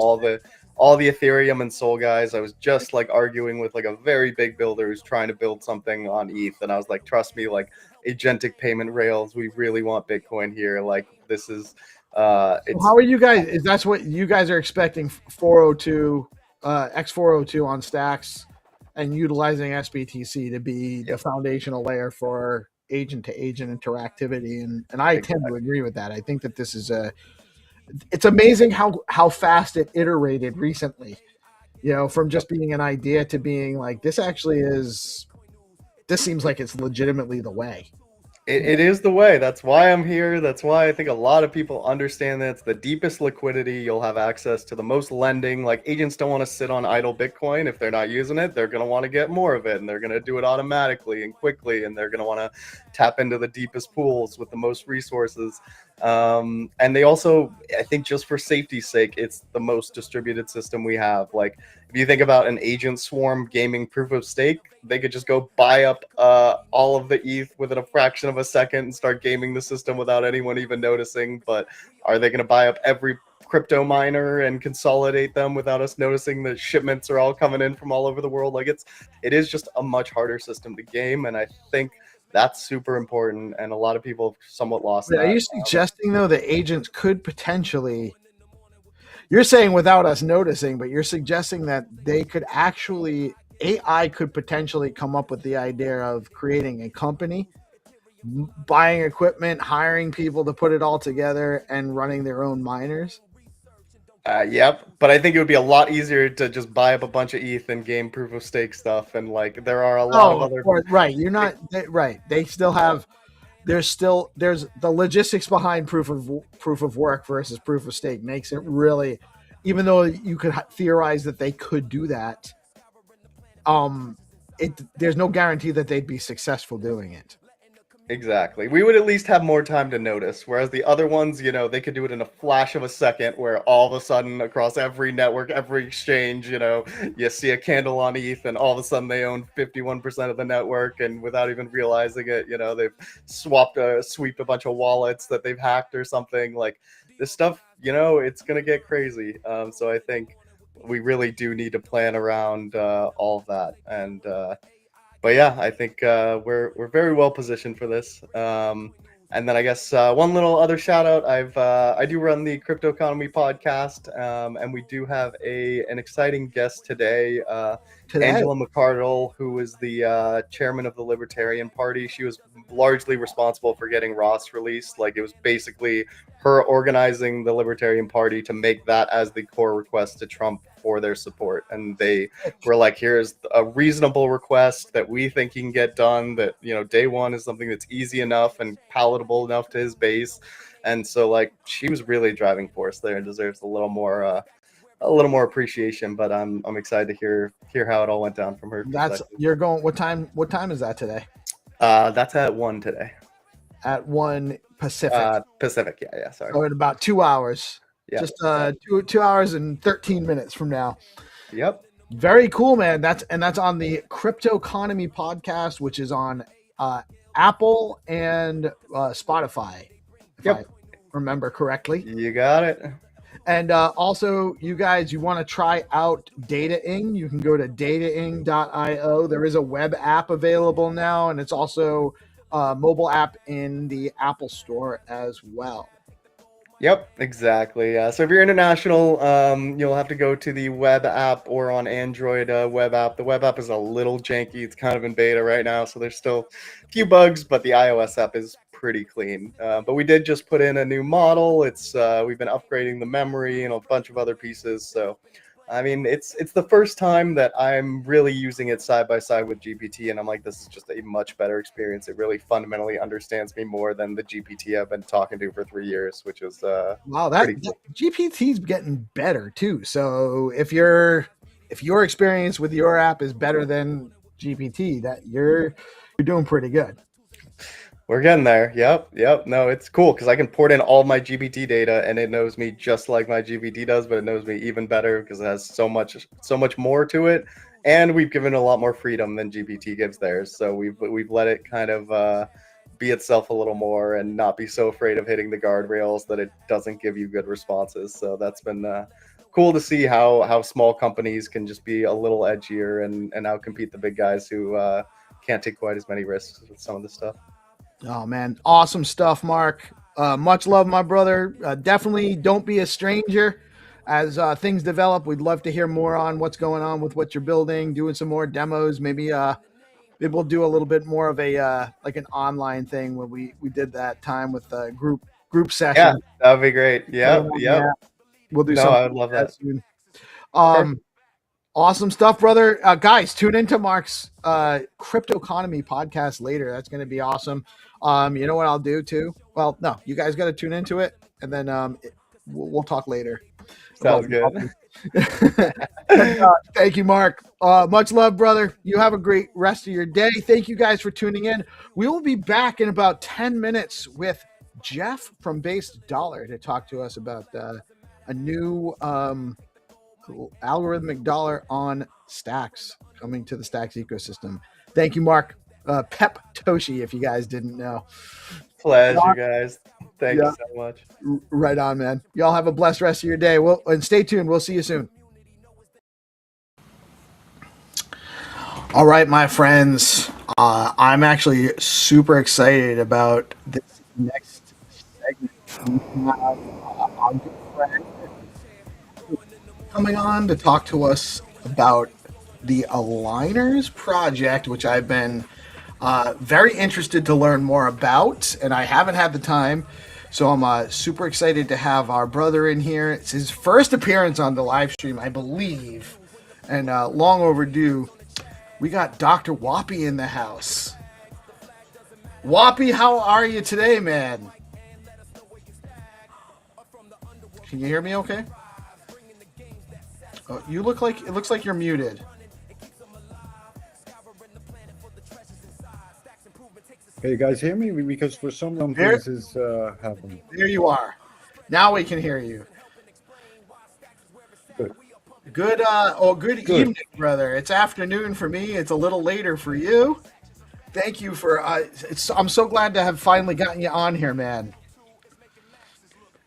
all the Ethereum and Sol guys. I was just like arguing with like a very big builder who's trying to build something on ETH, and I was like, trust me, like agentic payment rails, we really want Bitcoin here. Like this is how are you guys? Is that's what you guys are expecting? 402 X402 on Stacks and utilizing SBTC to be the foundational layer for agent to agent interactivity, and I tend to agree with that. I think that this is it's amazing how fast it iterated recently. From just being an idea to being like this seems like it's legitimately the way. It is the way. That's why I'm here. That's why I think a lot of people understand that it's the deepest liquidity. You'll have access to the most lending. Like, agents don't want to sit on idle Bitcoin. If they're not using it, they're going to want to get more of it, and they're going to do it automatically and quickly, and they're going to want to tap into the deepest pools with the most resources. And they also, I think, just for safety's sake, it's the most distributed system we have. Like, if you think about an agent swarm gaming proof of stake, they could just go buy up all of the ETH within a fraction of a second and start gaming the system without anyone even noticing. But are they going to buy up every crypto miner and consolidate them without us noticing that shipments are all coming in from all over the world? Like, it is just a much harder system to game, and I think that's super important, and a lot of people have somewhat lost that. Are you suggesting, though, that agents could potentially... You're saying without us noticing, but you're suggesting that they could actually... AI could potentially come up with the idea of creating a company, buying equipment, hiring people to put it all together, and running their own miners? Yep, but I think it would be a lot easier to just buy up a bunch of ETH and game proof of stake stuff, and like there are a lot of other... Right, you're not... Right, they still have... There's the logistics behind proof of work versus proof of stake makes it really... Even though you could theorize that they could do that, there's no guarantee that they'd be successful doing it. Exactly. We would at least have more time to notice, whereas the other ones, they could do it in a flash of a second, where all of a sudden across every network, every exchange, you see a candle on ETH, and all of a sudden they own 51% of the network, and without even realizing it, they've swept a bunch of wallets that they've hacked or something. Like, this stuff, it's gonna get crazy. So I think we really do need to plan around all of that. And but yeah, I think we're very well positioned for this. And then I guess one little other shout out. I do run the Crypto Economy podcast, and we do have an exciting guest today. Angela McArdle, who is the chairman of the Libertarian Party. She was largely responsible for getting Ross released. Like, it was basically her organizing the Libertarian Party to make that as the core request to Trump for their support. And they were like, here's a reasonable request that we think he can get done, that, day one is something that's easy enough and palatable enough to his base. And so, like, she was really driving force there and deserves a little more appreciation. But I'm excited to hear how it all went down from her. You're going... What time is that today? That's at 1 today. At 1 Pacific. Pacific, yeah. Sorry. So in about 2 hours. Yeah. Just 2 hours and 13 minutes from now. Yep. Very cool, man. That's on the Crypto Economy podcast, which is on Apple and Spotify, if I remember correctly. You got it. And also, you guys, you want to try out DataIng, you can go to dataing.io. There is a web app available now, and it's also a mobile app in the Apple Store as well. Yep, exactly. So if you're international, you'll have to go to the web app, or on Android web app. The web app is a little janky. It's kind of in beta right now, so there's still a few bugs, but the iOS app is pretty clean. But we did just put in a new model. We've been upgrading the memory and a bunch of other pieces. So, I mean, it's the first time that I'm really using it side by side with GPT, and I'm like, this is just a much better experience. It really fundamentally understands me more than the GPT I've been talking to for 3 years, which is wow. That GPT's getting better too. So if your experience with your app is better than GPT, that you're doing pretty good. We're getting there. Yep. No, it's cool because I can port in all my GPT data, and it knows me just like my GPT does, but it knows me even better because it has so much more to it. And we've given it a lot more freedom than GPT gives theirs. So we've let it kind of be itself a little more and not be so afraid of hitting the guardrails that it doesn't give you good responses. So that's been cool to see how small companies can just be a little edgier and outcompete the big guys who can't take quite as many risks with some of this stuff. Oh, man. Awesome stuff, Mark. Much love, my brother. Definitely don't be a stranger. As things develop, we'd love to hear more on what's going on with what you're building, doing some more demos, maybe maybe we'll do a little bit more of a like an online thing when we did that time with the group session. Yeah, that would be great. Yep. Yeah, we'll do No, something I would love that. soon. Perfect. Awesome stuff, brother. Guys, tune into Mark's crypto economy podcast later. That's going to be awesome. You know what I'll do too? Well, no, you guys got to tune into it, and then we'll talk later. Sounds good. Thank you, Mark. Much love, brother. You have a great rest of your day. Thank you guys for tuning in. We will be back in about 10 minutes with Jeff from Base Dollar to talk to us about a new algorithmic dollar on Stacks coming to the Stacks ecosystem. Thank you, Mark. Pep Toshi, if you guys didn't know. Pleasure, guys. Thank you so much. Right on, man. Y'all have a blessed rest of your day. And stay tuned. We'll see you soon. All right, my friends. I'm actually super excited about this next segment. We have our good friend coming on to talk to us about the Aligners project, which I've been very interested to learn more about, and I haven't had the time. So I'm super excited to have our brother in here. It's his first appearance on the live stream, I believe, and long overdue. We got Dr. Wappy in the house. Wappy, how are you today, man? Can you hear me okay? Oh, it looks like you're muted. Can you guys hear me? Because for some things is happening. There you are. Now we can hear you. Good. Good evening, brother. It's afternoon for me. It's a little later for you. Thank you for. I'm so glad to have finally gotten you on here, man.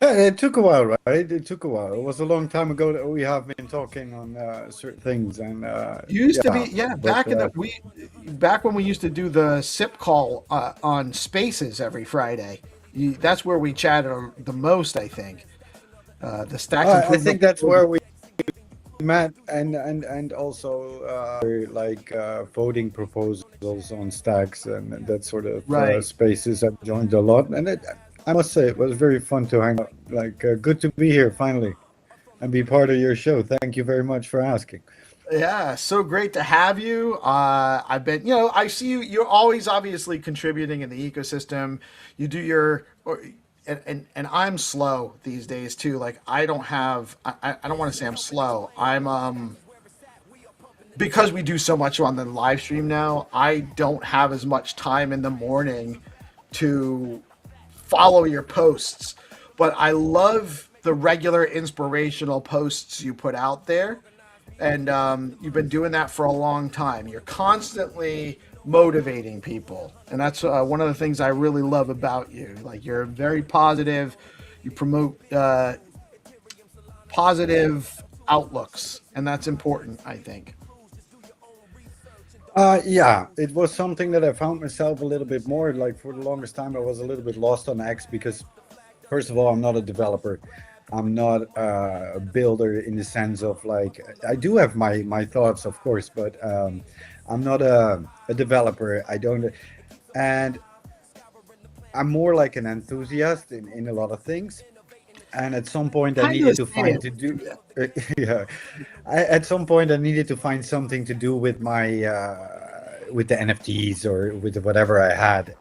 It took a while, right? It took a while. It was a long time ago that we have been talking on certain things, and used to be back when we used to do the SIP call on Spaces every Friday. That's where we chatted the most, I think. The Stacks. I think that's where we met, and also like voting proposals on Stacks and that sort of spaces. I've joined a lot, and I must say it was very fun to hang out. Like, good to be here finally and be part of your show. Thank you very much for asking. Yeah, so great to have you. I've been, I see you. You're always obviously contributing in the ecosystem. You do your, and I'm slow these days too. Like I don't want to say I'm slow. I'm because we do so much on the live stream now. I don't have as much time in the morning to follow your posts, but I love the regular inspirational posts you put out there, and you've been doing that for a long time. You're constantly motivating people, and that's one of the things I really love about you. Like, you're very positive. You promote positive outlooks, and that's important, I think. Yeah, it was something that I found myself a little bit more, like for the longest time I was a little bit lost on X because, first of all, I'm not a developer. I'm not a builder in the sense of, like, I do have my thoughts, of course, but I'm not a developer. And I'm more like an enthusiast in a lot of things. And at some point I needed to find to do at some point I needed to find something to do with my with the NFTs or with whatever I had,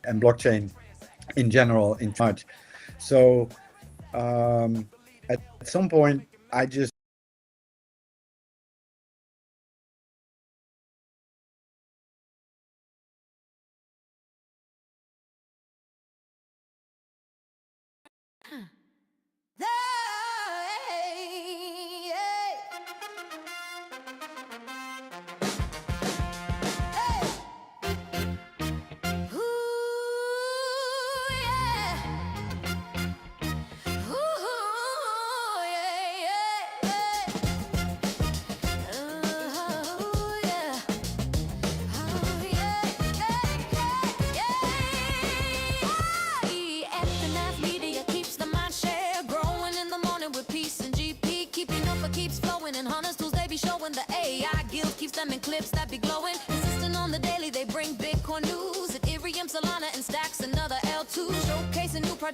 and blockchain in general in much. So at some point I just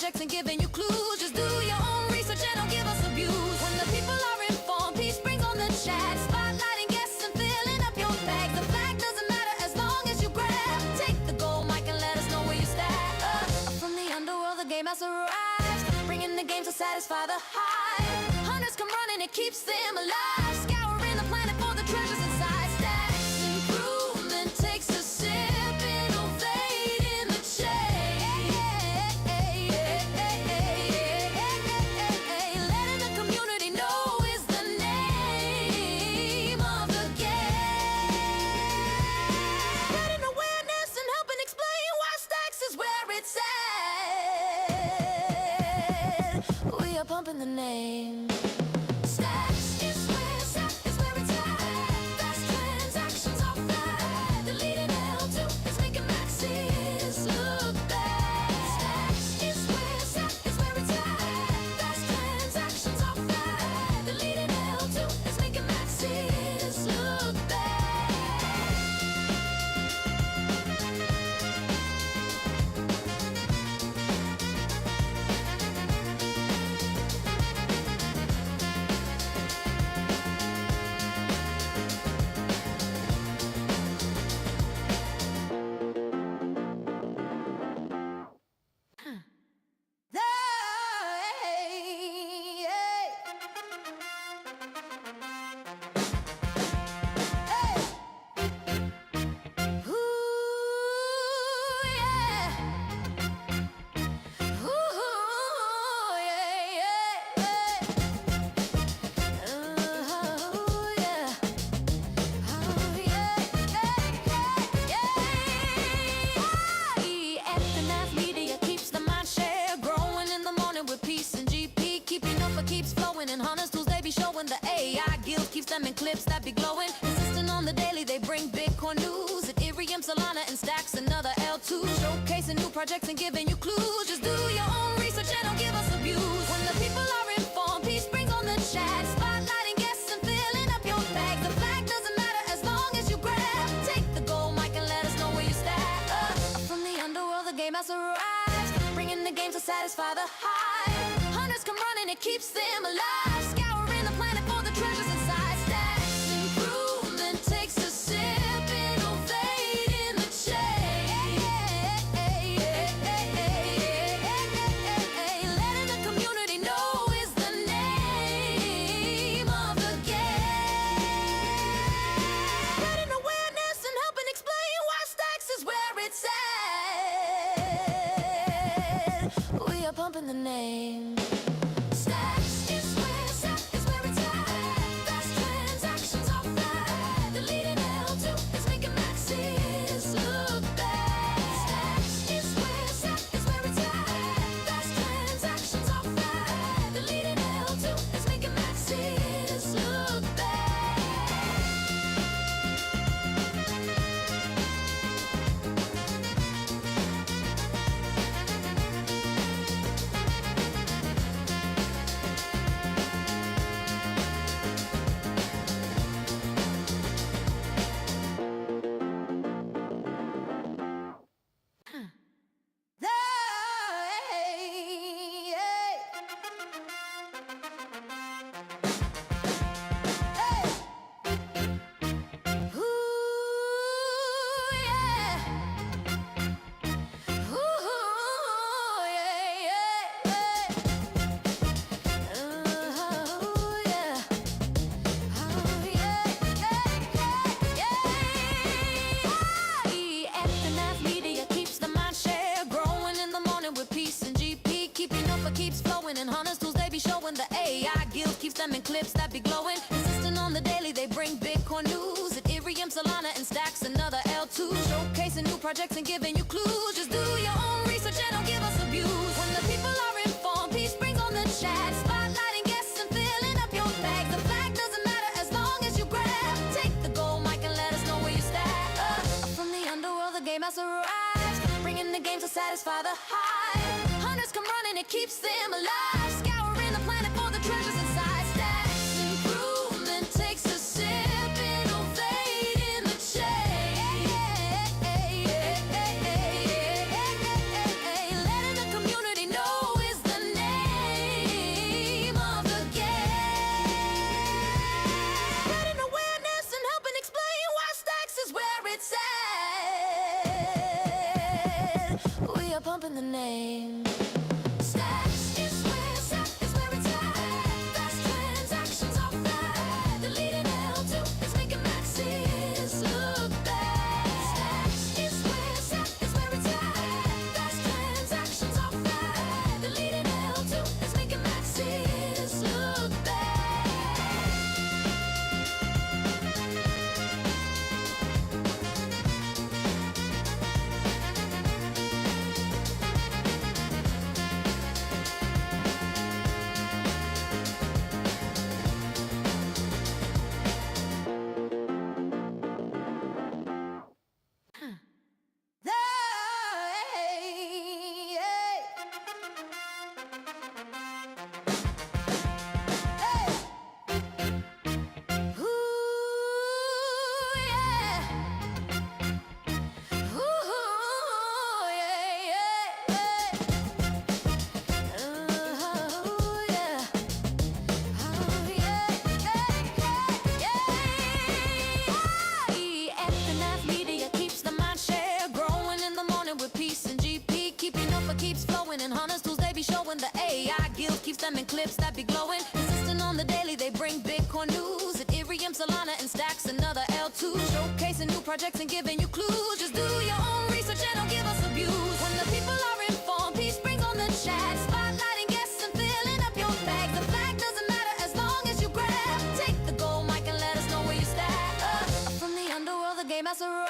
projects and giving you clues. Just do your own research and don't give us abuse. When the people are informed, peace brings on the chat. Spotlighting guests and filling up your bag. The flag doesn't matter as long as you grab. Take the gold mic and let us know where you stand. From the underworld, the game has arrived, bringing the game to satisfy the hive. Hunters come running, it keeps them alive. Scouring the planet for the treasures inside. Stacks improvement takes a sip, innovate in the chain. Letting the community know is the name of the game. Spreading awareness and helping explain why Stacks is where it's at. We are pumping the name. Stacks is where it's at. Fast transactions are fat. The leading L2 is making maxis look bad. Stacks is where it's at. Fast transactions are fat. The leading L2 is making maxis look bad. Keeps flowing and hunters tools they be showing. The AI guild keeps them in clips that be glowing. Consistent on the daily, they bring Bitcoin news. Ethereum, Solana, and Stacks, another L2. Showcasing new projects and giving you clues. Just do your own research and don't give us abuse. When the people are informed, peace brings on the chat. Spotlighting guests and filling up your bag. The flag doesn't matter as long as you grab. Take the gold mic and let us know where you stand. From the underworld, the game has arrived, bringing the game to satisfy the hive. Hunters come running, it keeps them alive. Scouring the planet for the treasures inside. Stacks improvement takes a sip, innovate in the chain. Letting the community know is the name of the game. Spreading awareness and helping explain why Stacks is where it's at. We are pumping the name. Stacks is where it's at. Fast transactions are fat. The leading L2 is making maxis look bad. Stacks is where it's at. Fast transactions are fat. The leading L2 is making maxis look bad. Keeps flowing and hunters tools they be showing. The AI guild keeps them in clips that be glowing. Consistent on the daily, they bring Bitcoin news. Ethereum, Solana, and Stacks, another L2. Showcasing new projects and giving you clues. Just do your own research and don't give us abuse. When the people are informed, peace brings on the chat. Spotlighting guests and filling up your bag. The flag doesn't matter as long as you grab. Take the gold mic and let us know where you stand. From the underworld, the game has arrived, bringing the game to satisfy the hive. Hunters come running, it keeps them alive. Scouring the planet for the treasures inside. Stacks improvement takes a sip, innovate in the chain. Letting the community know pumping the name. Stacks is where it's at, is where it's at. Fast transactions are flat. The leading L2 is making maxes look bad. Stacks is where it's at, is where it's at. Fast transactions are flat. The leading L2 is making maxes look bad. Keeps flowing and hunters tools they be showing. The AI guild keeps them in clips that be glowing. Consistent on the daily, they bring Bitcoin news. Ethereum, Solana, and Stacks, another L2. Showcasing new projects and giving you clues. Just do your own research and don't give us abuse. When the people are informed, peace brings on the chat. Spotlighting guests and filling up your bag. The flag doesn't matter as long as you grab. Take the gold mic and let us know where you stack. From the underworld, the game has arrived.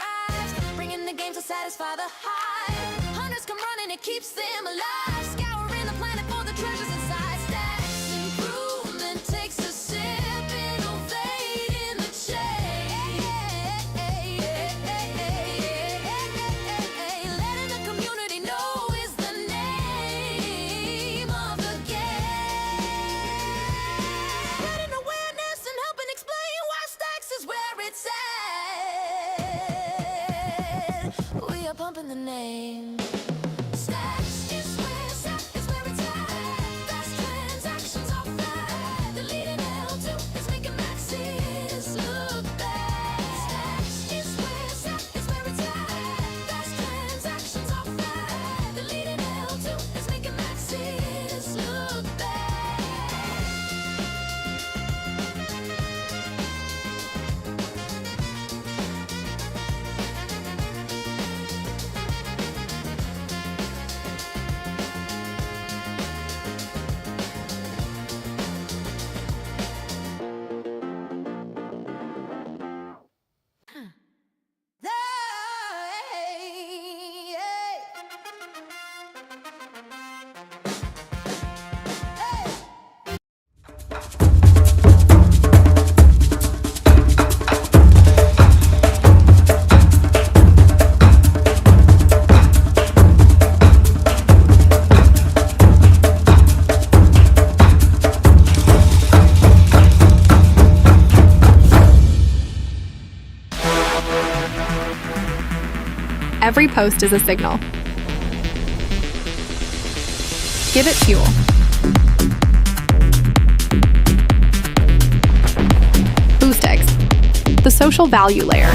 Bringing the game to satisfy the hype. Hunters come running, it keeps them alive. Scouring the planet for the treasures inside. Stacks improvement takes a sip, innovate in the chain. Letting the community know is the name of the game. Spreading awareness and helping explain why Stacks is where it's at. We are pumping the name. Stacks is where it's at, is where it's at. Fast transactions are flat. The leading L2 is making maxes look bad. Stacks is where it's at, is where it's at. Fast transactions are flat. The leading L2 is making maxes look bad. Every post is a signal. Give it fuel. BoostEggs, the social value layer.